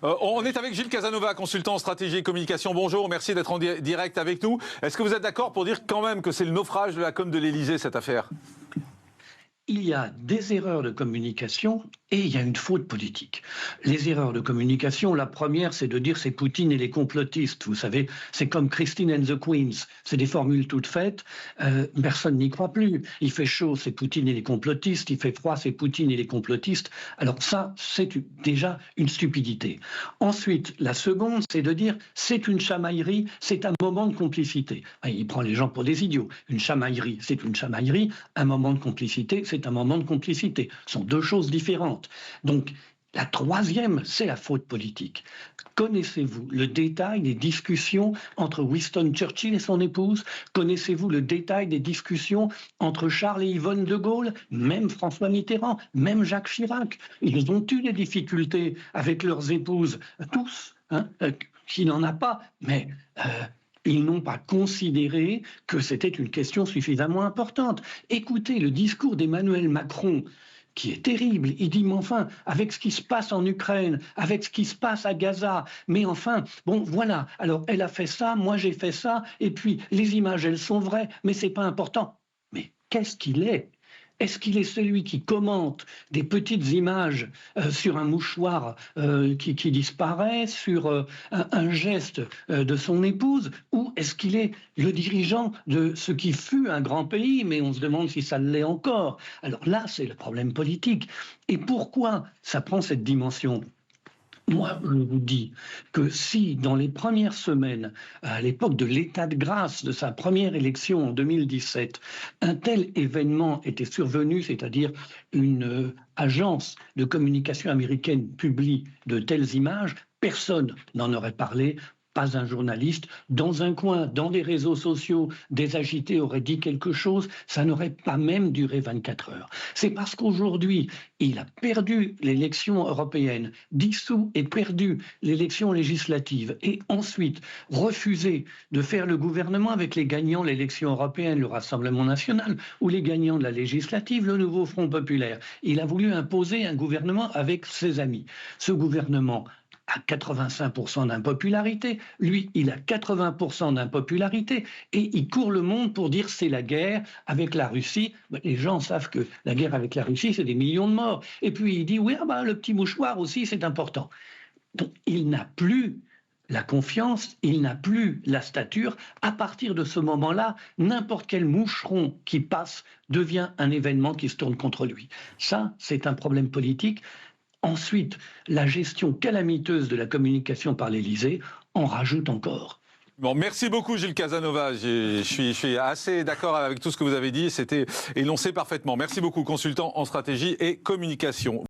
On est avec Gilles Casanova, consultant en stratégie et communication. Bonjour, merci d'être en direct avec nous. Est-ce que vous êtes d'accord pour dire quand même que c'est le naufrage de la com de l'Élysée, cette affaire ? Il y a des erreurs de communication et il y a une faute politique. Les erreurs de communication, la première, c'est de dire c'est Poutine et les complotistes. Vous savez, c'est comme Christine and the Queens. C'est des formules toutes faites. Personne n'y croit plus. Il fait chaud, c'est Poutine et les complotistes. Il fait froid, c'est Poutine et les complotistes. Alors ça, c'est déjà une stupidité. Ensuite, la seconde, c'est de dire c'est une chamaillerie, c'est un moment de complicité. Il prend les gens pour des idiots. Une chamaillerie, c'est une chamaillerie. Un moment de complicité, c'est un moment de complicité. Ce sont deux choses différentes. Donc, la troisième, c'est la faute politique. Connaissez-vous le détail des discussions entre Winston Churchill et son épouse? Connaissez-vous le détail des discussions entre Charles et Yvonne de Gaulle? Même François Mitterrand, même Jacques Chirac. Ils ont eu des difficultés avec leurs épouses, tous, qui n'en a pas, mais... ils n'ont pas considéré que c'était une question suffisamment importante. Écoutez le discours d'Emmanuel Macron, qui est terrible. Il dit, mais enfin, avec ce qui se passe en Ukraine, avec ce qui se passe à Gaza, mais enfin, bon, voilà. Alors, elle a fait ça, moi j'ai fait ça, et puis les images, elles sont vraies, mais c'est pas important. Mais qu'est-ce qu'il est ? Est-ce qu'il est celui qui commente des petites images sur un mouchoir qui disparaît, sur un geste de son épouse, ou est-ce qu'il est le dirigeant de ce qui fut un grand pays, mais on se demande si ça l'est encore. Alors là, c'est le problème politique. Et pourquoi ça prend cette dimension ? Moi, je vous dis que si, dans les premières semaines, à l'époque de l'état de grâce de sa première élection en 2017, un tel événement était survenu, c'est-à-dire une agence de communication américaine publie de telles images, personne n'en aurait parlé. Pas un journaliste, dans un coin, dans les réseaux sociaux, des agités auraient dit quelque chose, ça n'aurait pas même duré 24 heures. C'est parce qu'aujourd'hui, il a perdu l'élection européenne, dissous et perdu l'élection législative, et ensuite refusé de faire le gouvernement avec les gagnants de l'élection européenne, le Rassemblement national, ou les gagnants de la législative, le Nouveau Front populaire. Il a voulu imposer un gouvernement avec ses amis. Ce gouvernement à 85% d'impopularité, lui, il a 80% d'impopularité, et il court le monde pour dire c'est la guerre avec la Russie. Les gens savent que la guerre avec la Russie, c'est des millions de morts. Et puis il dit, oui, le petit mouchoir aussi, c'est important. Donc il n'a plus la confiance, il n'a plus la stature. À partir de ce moment-là, n'importe quel moucheron qui passe devient un événement qui se tourne contre lui. Ça, c'est un problème politique. Ensuite, la gestion calamiteuse de la communication par l'Élysée en rajoute encore. Bon, merci beaucoup Gilles Casanova. Je suis assez d'accord avec tout ce que vous avez dit. C'était énoncé parfaitement. Merci beaucoup, consultant en stratégie et communication.